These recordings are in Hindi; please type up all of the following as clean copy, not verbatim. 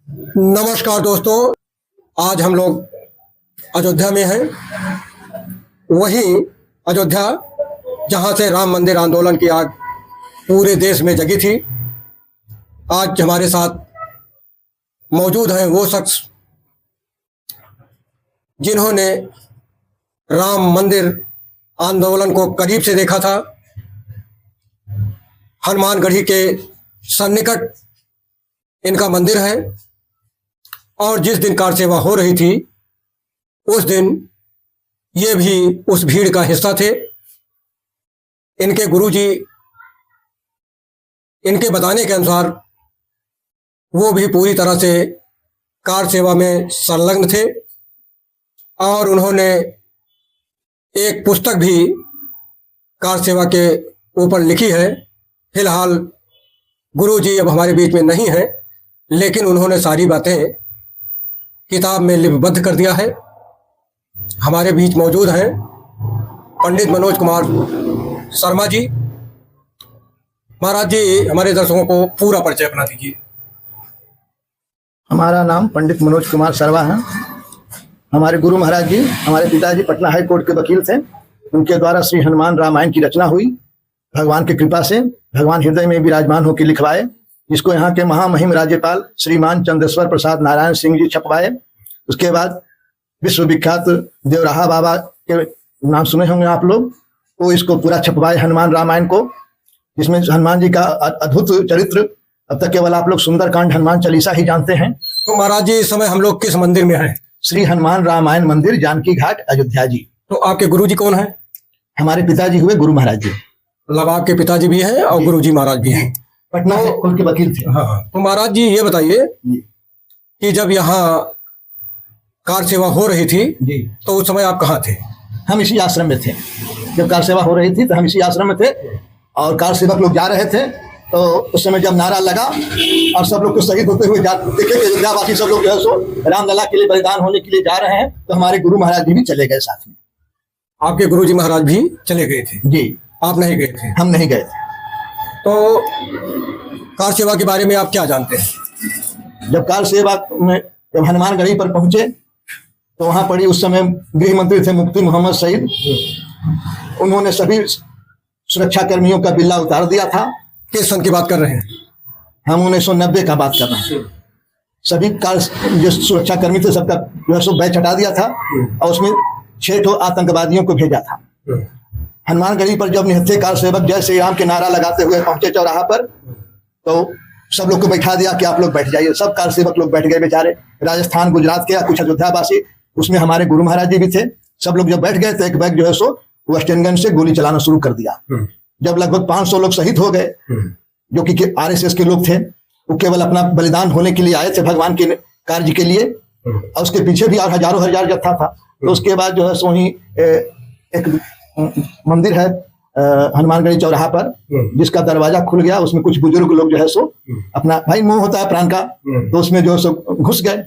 नमस्कार दोस्तों, आज हम लोग अयोध्या में हैं। वहीं अयोध्या जहां से राम मंदिर आंदोलन की आग पूरे देश में जगी थी, आज हमारे साथ मौजूद हैं वो शख्स जिन्होंने राम मंदिर आंदोलन को करीब से देखा था। हनुमानगढ़ी के सन्निकट इनका मंदिर है और जिस दिन कार सेवा हो रही थी उस दिन ये भी उस भीड़ का हिस्सा थे। इनके गुरुजी इनके बताने के अनुसार वो भी पूरी तरह से कार सेवा में संलग्न थे और उन्होंने एक पुस्तक भी कार सेवा के ऊपर लिखी है। फिलहाल गुरुजी अब हमारे बीच में नहीं है, लेकिन उन्होंने सारी बातें किताब में लिपिबद्ध कर दिया है। हमारे बीच मौजूद हैं पंडित मनोज कुमार शर्मा जी। महाराज जी, हमारे दर्शकों को पूरा परिचय अपना दीजिए। हमारा नाम पंडित मनोज कुमार शर्मा है। हमारे गुरु महाराज जी, हमारे पिताजी पटना हाई कोर्ट के वकील थे। उनके द्वारा श्री हनुमान रामायण की रचना हुई। भगवान की कृपा से भगवान हृदय में विराजमान होकर लिखवाए, जिसको यहाँ के महामहिम राज्यपाल श्रीमान चंद्रेश्वर प्रसाद नारायण सिंह जी छपवाए। उसके बाद विश्वविख्यात देवराहा बाबा के नाम सुने होंगे आप लोग, वो इसको पूरा छपवाए हनुमान रामायण को, जिसमें हनुमान जी का अद्भुत चरित्र। अब तक केवल आप लोग सुंदरकांड हनुमान चालीसा ही जानते हैं। तो महाराज जी, इस समय हम लोग किस मंदिर में हैं? श्री हनुमान रामायण मंदिर, जानकी घाट, अयोध्या जी। तो आपके गुरुजी कौन है? हमारे पिताजी हुए गुरु महाराज जी। मतलब आपके पिताजी भी हैं और गुरुजी महाराज भी हैं। पटना कोर्ट के वकील थे। हाँ, तो महाराज जी ये बताइए कि जब यहाँ कार सेवा हो रही थी जी, तो उस समय आप कहाँ थे? हम इसी आश्रम में थे। जब कार सेवा हो रही थी तो हम इसी आश्रम में थे और कार सेवक लोग जा रहे थे। तो उस समय जब नारा लगा और सब लोग को शहीद होते हुए देखे, अयोध्यावासी सब लोग जो है सो रामलला के लिए बलिदान होने के लिए जा रहे हैं, तो हमारे गुरु महाराज जी भी चले गए साथ में। आपके गुरुजी महाराज भी चले गए थे? जी। आप नहीं गए थे? हम नहीं गए थे। तो कार सेवा के बारे में आप क्या जानते हैं? जब कार सेवा में जब हनुमानगढ़ी पर पहुंचे तो वहां पड़ी, उस समय गृह मंत्री थे मुफ्ती मोहम्मद सईद। उन्होंने सभी सुरक्षा कर्मियों का बिल्ला उतार दिया था। किस सन की बात कर रहे हैं? हम 1990 का बात कर रहे हैं। सभी कार जो सुरक्षा कर्मी थे सबका जो है सो बैच हटा दिया था और उसमें 6 आतंकवादियों को भेजा था। हनुमानगढ़ी पर जब निहत्थे कार सेवक जय श्री राम के नारा लगाते हुए पहुंचे चौराहा पर, तो सब लोग को बैठा दिया कि आप लोग बैठ जाइए। सब कार सेवक लोग बैठ गए बेचारे। राजस्थान, गुजरात के कुछ अयोध्यावासी, उसमें हमारे गुरु महाराज जी भी थे। सब लोग जब बैठ गए तो एक बैग जो है सो वेस्टर्नगंज से गोली चलाना शुरू कर दिया। जब लगभग 500 लोग शहीद हो गए, जो कि RSS के लोग थे, वो केवल अपना बलिदान होने के लिए आए थे भगवान के कार्य के लिए, और उसके पीछे भी और हजारों हजार जत्था था। तो उसके बाद जो है सो वहीं एक मंदिर है हनुमानगढ़ी चौराहा पर, जिसका दरवाजा खुल गया। उसमें कुछ बुजुर्ग लोग जो है सो अपना, भाई मोह होता है प्राण का, तो उसमें जो है सो घुस गए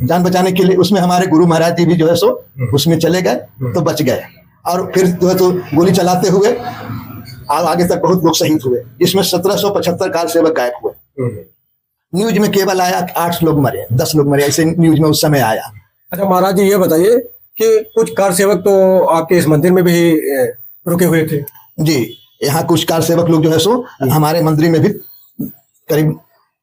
जान बचाने के लिए। उसमें हमारे गुरु महाराज जी भी जो है सो उसमें चले गए, तो बच गए। और फिर जो है तो गोली चलाते हुए और आगे तक बहुत लोग शहीद हुए। इसमें 1775 कार सेवक गायब हुए। न्यूज में केवल आया 8 लोग मरे, 10 लोग मरे, ऐसे न्यूज में उस समय आया। अच्छा महाराज जी, ये बताइए कि कुछ कार सेवक तो आपके इस मंदिर में भी रुके हुए थे? जी, यहाँ कुछ कार सेवक लोग जो है सो हमारे मंदिर में भी करीब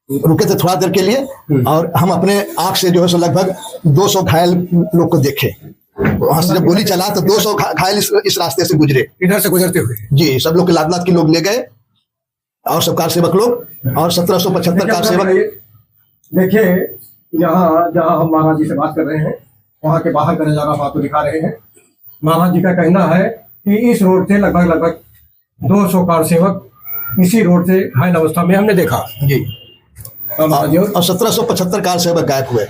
रुके थे थोड़ा देर के लिए, और हम अपने आंख से जो है सो लगभग 200 घायल लोग को देखे। वहां से जब गोली चला तो 200 घायल इस रास्ते से गुजरे, इधर से गुजरते हुए। जी, सब लोग के लाद के लोग ले गए और सब कार सेवक लोग, और 1775 कार सेवक। देखिए, यहाँ जहाँ हम महाराज जी से बात कर रहे हैं, वहाँ के बाहर का नजारा आपको दिखा रहे हैं। महाराज जी का कहना है कि इस रोड से लगभग 200 कार सेवक इसी रोड से घायल अवस्था में हमने देखा। जी, और 1775 कार सेवक गायब हुए।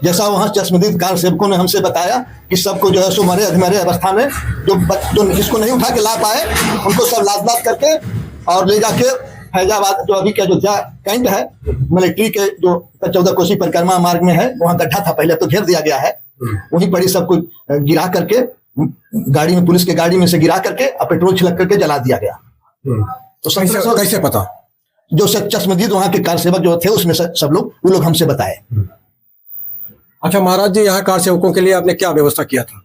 जैसा वहाँ चश्मदीद कार सेवकों ने हमसे बताया कि सबको जो है सो मरे अधमरे अवस्था में, जो जिसको नहीं उठा के ला पाए उनको सब लाद करके और ले जाके फैजाबाद, जो अभी के अयोध्या कैंट है, मिलिट्री के जो 14 कोसी परिक्रमा मार्ग में है, वहाँ गड्ढा था पहले, तो घेर दिया गया है। वहीं पर ही सब कुछ गिरा करके गाड़ी में, पुलिस के गाड़ी में से गिरा करके और पेट्रोल छिड़क करके जला दिया गया। तो कैसे पता? जो चश्मदीद वहाँ के कार सेवक जो थे उसमें सब लोग, वो लोग हमसे बताए। अच्छा महाराज जी, यहाँ कार सेवकों के लिए आपने क्या व्यवस्था किया था?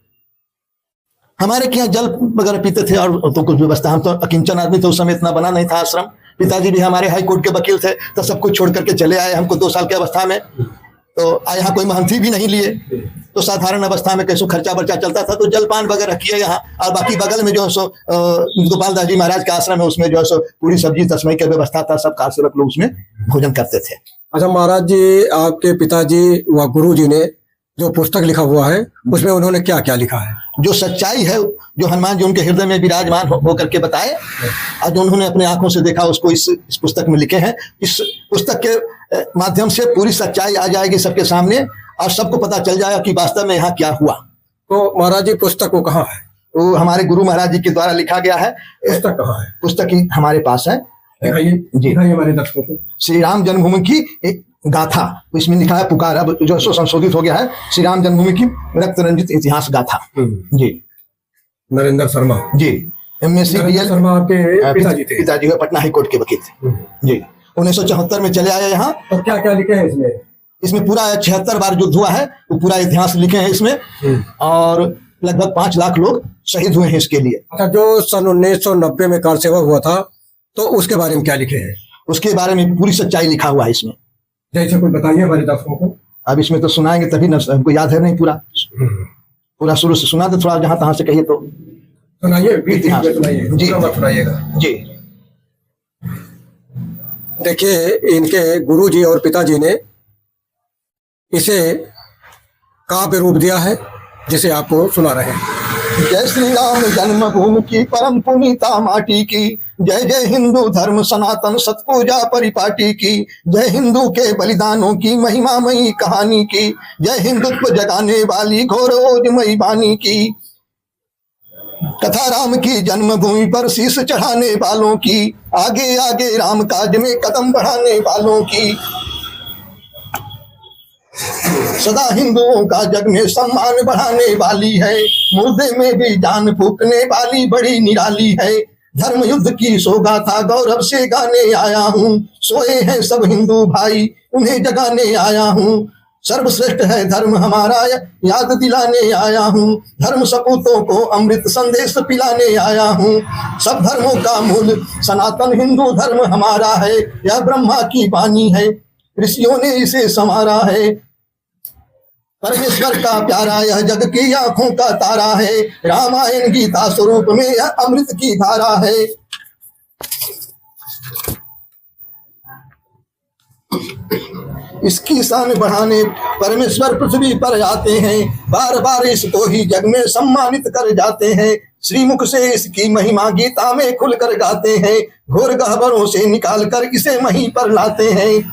हमारे क्या जल वगैरह पीते थे और तो कुछ व्यवस्था, हम तो अकिंचन आदमी थे, उस समय इतना बना नहीं था आश्रम। पिताजी भी हमारे हाई कोर्ट के वकील थे, तो सब कुछ छोड़ करके चले आए हमको 2 साल की अवस्था में। तो यहाँ कोई महंती भी नहीं लिए, तो साधारण अवस्था में कैसो खर्चा बर्चा चलता था, तो जलपान वगैरह किए यहाँ। और बाकी बगल में जो है सो गोपाल दास जी महाराज का आश्रम है, उसमें जो है सो पूरी सब्जी तस्मई की व्यवस्था था, सब कार सेवक लोग उसमें भोजन करते थे। अच्छा महाराज जी, आपके पिताजी व गुरु जी ने जो पुस्तक लिखा हुआ है उसमें उन्होंने क्या क्या लिखा है? जो सच्चाई है, जो हनुमान जी उनके हृदय में विराजमान होकर के बताए और जो उन्होंने अपने आंखों से देखा, उसको इस पुस्तक में लिखे हैं। इस पुस्तक के माध्यम से पूरी सच्चाई आ जाएगी सबके सामने और सबको पता चल जाएगा कि वास्तव में यहाँ क्या हुआ। तो महाराज जी, पुस्तक वो कहाँ है? वो हमारे गुरु महाराज जी के द्वारा लिखा गया है। पुस्तक कहाँ है? पुस्तक ही हमारे पास है दिखाइए जी। दिखाइए हमारे दर्शकों को। श्री राम जन्मभूमि की एक गाथा, इसमें लिखा है पुकार, अब जो सो संशोधित हो गया है, श्री राम जन्मभूमि की रक्त रंजित इतिहास गाथा जी। नरेंद्र शर्मा जी, MSc BL शर्मा आपके पिताजी थे? पिताजी हुए पटना हाई कोर्ट के वकील थे जी। 1974 में चले आए यहाँ। तो क्या क्या लिखे हैं इसमें? इसमें पूरा 76 बार युद्ध हुआ है, वो पूरा इतिहास लिखे हैं इसमें, और लगभग 5 लाख लोग शहीद हुए हैं इसके लिए। अच्छा, जो सन 1990 में कार सेवा हुआ था, तो उसके बारे में क्या लिखे हैं? उसके बारे में पूरी सच्चाई लिखा हुआ है इसमें। जैसे कोई बताइए हमारे दर्शकों को। अब इसमें तो सुनाएंगे तभी ना, हमको याद है नहीं पूरा। पूरा शुरू से सुना दे, थोड़ा जहां तहां से कहिए तो सुनाइए, इतिहास सुनाइए जी, मत सुनाइएगा जी। देखिए, इनके गुरुजी और पिताजी ने इसे काव्य रूप दिया है, जिसे आपको सुना रहे हैं। जय श्री राम जन्मभूमि की परम पुनीता माटी की, जय जय हिंदू धर्म सनातन सतपूजा परिपाटी की, जय हिंदू के बलिदानों की महिमामयी कहानी की, जय हिंदुत्व जगाने वाली घोर ओजमयी बानी की, कथा राम की जन्मभूमि पर शीश चढ़ाने वालों की, आगे आगे राम काज में कदम बढ़ाने वालों की, सदा हिंदुओं का जग में सम्मान बढ़ाने वाली है, मुर्दे में भी जान फूकने वाली बड़ी निराली है, धर्म युद्ध की सौगाथा गौरव से गाने आया हूँ, सोए हैं सब हिंदू भाई उन्हें जगाने आया हूँ, सर्वश्रेष्ठ है धर्म हमारा याद दिलाने आया हूँ, धर्म सपूतों को अमृत संदेश पिलाने आया हूँ, सब धर्मों का मूल सनातन हिंदू धर्म हमारा है, यह ब्रह्मा की वाणी है ऋषियों ने इसे संवारा है, परमेश्वर का प्यारा यह जग की आंखों का तारा है, रामायण गीता स्वरूप में यह अमृत की धारा है। इसकी शान बढ़ाने परमेश्वर पृथ्वी पर आते हैं, बार बार इसको ही जग में सम्मानित कर जाते हैं, श्रीमुख से इसकी महिमा गीता में खुलकर गाते हैं, घोर गहवरों से निकाल कर इसे वहीं पर लाते हैं,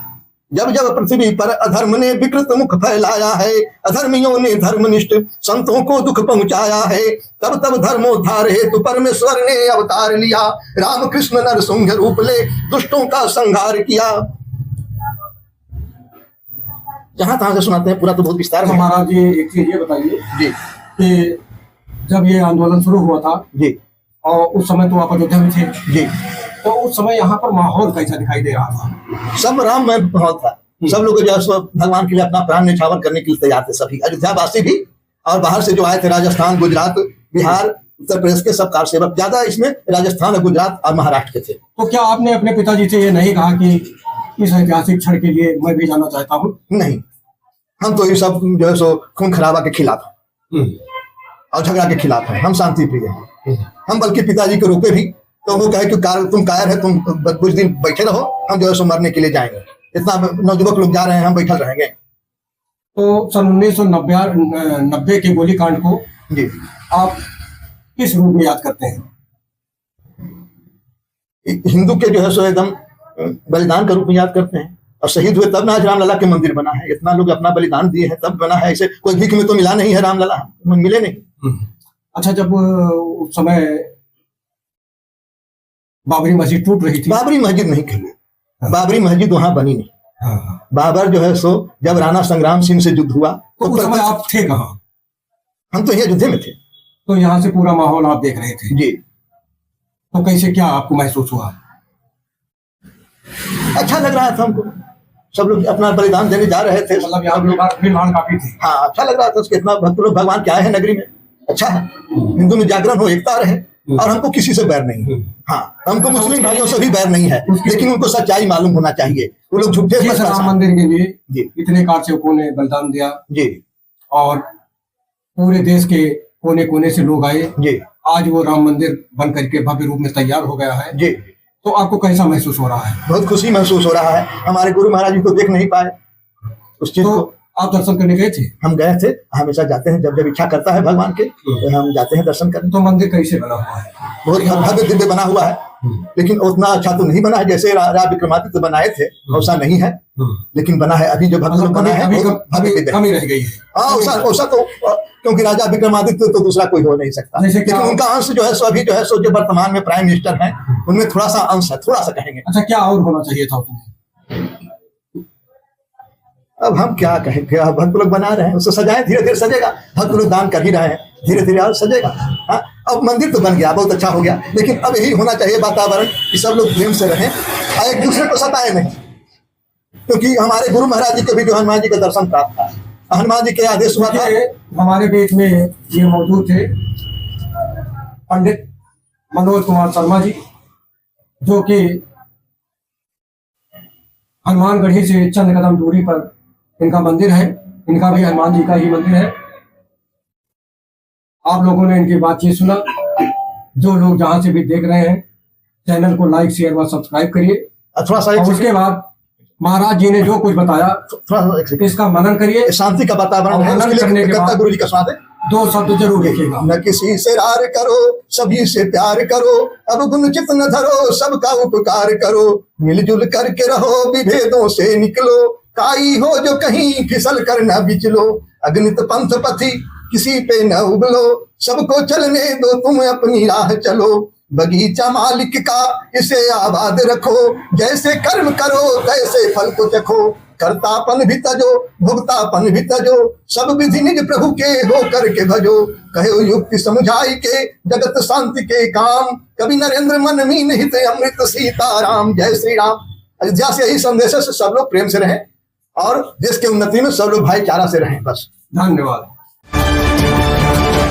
जब जब पृथ्वी पर अधर्म ने विकृत मुख फैलाया है, अधर्मियों ने धर्मनिष्ठ संतों को दुख पहुंचाया है, तब तब धर्मोद्धार हेतु परमेश्वर ने अवतार लिया, रामकृष्ण नरसिंह रूप ले दुष्टों का संहार किया। जहां तहां से सुनाते हैं, पूरा तो बहुत विस्तार में। महाराज जी, एक चीज ये बताइए जी कि जब ये आंदोलन शुरू हुआ था जी, और उस समय तो आप अयोध्या में थे जी, तो उस समय यहाँ पर माहौल कैसा दिखाई दे रहा था? सब राममय माहौल था, सब लोग जो है भगवान के लिए अपना प्राण न्यौछावर करने के लिए तैयार थे, सभी अयोध्यावासी भी और बाहर से जो आए थे, राजस्थान, गुजरात, बिहार, उत्तर प्रदेश के सब कार सेवक, ज्यादा इसमें राजस्थान, गुजरात और महाराष्ट्र के थे। तो क्या आपने अपने पिताजी से ये नहीं कहा कि इस ऐतिहासिक क्षण के लिए मैं भी जाना चाहता हूँ? नहीं, हम तो ये सब जो है सो खून खराबा के खिलाफ और झगड़ा के खिलाफ हैं, हम शांति प्रिय हैं। हम बल्कि पिताजी को रोके भी तो वो कहे कि तुम कायर है, तुम कुछ दिन बैठे रहो, हम जो है सो मरने के लिए जाएंगे, इतना नौजुवक लोग जा रहे हैं, हम बैठल रहेंगे। तो सन 1990 के गोलीकांड को जी आप किस रूप में याद करते हैं? हिंदू के जो है सो एकदम बलिदान के रूप में याद करते हैं, और शहीद हुए तब ना आज रामलला के मंदिर बना है, इतना लोग अपना बलिदान दिए हैं तब बना है, ऐसे कोई भीख में तो मिला नहीं है, रामलला मिले नहीं। अच्छा, जब उस समय बाबरी मस्जिद टूट रही थी, बाबरी मस्जिद नहीं कहिए, बाबरी मस्जिद वहां बनी नहीं। बाबर जो है सो जब राणा संग्राम सिंह से युद्ध हुआ तो उस समय आप थे कहाँ? हम तो यहाँ युद्ध में थे। तो यहाँ से पूरा माहौल आप देख रहे थे जी। तो कैसे, क्या आपको महसूस हुआ? अच्छा लग रहा था हमको, सब लोग अपना बलिदान देने जा रहे थे। मतलब यहाँ भीड़ भाड़ काफी थी। हाँ, अच्छा लग रहा था उसके, इतना भक्त लोग भगवान के आए हैं नगरी में, अच्छा है। हिंदू में जागरण हो, एकता रहे, और हमको किसी से बैर नहीं है। हाँ, हमको मुस्लिम भाइयों से भी बैर नहीं है, लेकिन उनको सच्चाई मालूम होना चाहिए। वो लोग झूठे जिस राम मंदिर के लिए जी इतने कारसेवकों ने बलिदान दिया जी और पूरे देश के कोने कोने से लोग आए, जी आज वो राम मंदिर बन करके भव्य रूप में तैयार हो गया है। जी, तो आपको कैसा महसूस हो रहा है? बहुत खुशी महसूस हो रहा है। हमारे गुरु महाराज जी को देख नहीं पाए, उस चीज तो को आप दर्शन करने गए थे? हम गए थे, हमेशा जाते हैं, जब जब इच्छा करता है भगवान के तो हम जाते हैं दर्शन करने। तो मंदिर कैसे बना हुआ है? बहुत भव्य दिव्य बना हुआ है, लेकिन उतना अच्छा तो नहीं बना है जैसे राजा विक्रमादित्य बनाए थे, वैसा नहीं है, लेकिन बना है अभी जो भक्त लोग बना है कमी रह गई है। हाँ, वैसा तो, क्योंकि राजा विक्रमादित्य तो दूसरा कोई हो नहीं सकता, लेकिन उनका अंश जो है सो अभी जो है सो जो वर्तमान में प्राइम मिनिस्टर हैं उनमें थोड़ा सा अंश है, थोड़ा सा कहेंगे। अच्छा, क्या और होना चाहिए था उसमें? अब हम क्या कहें, क्या भक्त लोग बना रहे हैं, उसको सजाएं, धीरे धीरे सजेगा, भक्त लोग दान कर ही रहे हैं, धीरे धीरे और सजेगा। हाँ, अब मंदिर तो बन गया, बहुत अच्छा हो गया, लेकिन अब यही होना चाहिए वातावरण कि सब लोग प्रेम से रहें और एक दूसरे को सताए नहीं, क्योंकि हमारे गुरु महाराज जी को भी जो हनुमान जी का दर्शन प्राप्त था, हनुमान जी के आदेश हुआ था। हमारे बीच में ये मौजूद थे पंडित मनोज कुमार शर्मा जी, जो कि हनुमानगढ़ी से चंद कदम दूरी पर इनका मंदिर है, इनका भी हनुमान जी का ही मंदिर है। आप लोगों ने इनकी बातचीत सुना, जो लोग जहां से भी देख रहे हैं चैनल को लाइक शेयर व सब्सक्राइब करिए। थोड़ा सा उसके बाद महाराज जी ने जो कुछ बताया थोड़ा सा इसका मनन करिए, शांति का वातावरण है, मनन करने के बाद गुरु जी का स्वाद है। 2 शब्द जरूर लिखिएगा। न किसी से रार करो, सभी से प्यार करो, अब गुण चित न धरो, सबका उपकार करो, मिलजुल करके रहो, विभेदों से निकलो, काई हो जो कहीं फिसल कर न बिचलो, अगणित पंथ पथी किसी पे न उबलो, सबको चलने दो तुम अपनी राह चलो, बगीचा मालिक का इसे आबाद रखो, जैसे कर्म करो तैसे फल को चखो, कर्तापन भी तजो भोक्तापन भी तजो, सब विधि निज प्रभु के हो करके भजो, कहो युक्ति समझाई के जगत शांति के काम, कवि नरेंद्र मन मीन हित अमृत सीताराम। जय श्री राम। अयोध्या से यही संदेश है, सब लोग प्रेम से रहें और देश के उन्नति में सब लोग भाईचारा से रहें। बस, धन्यवाद।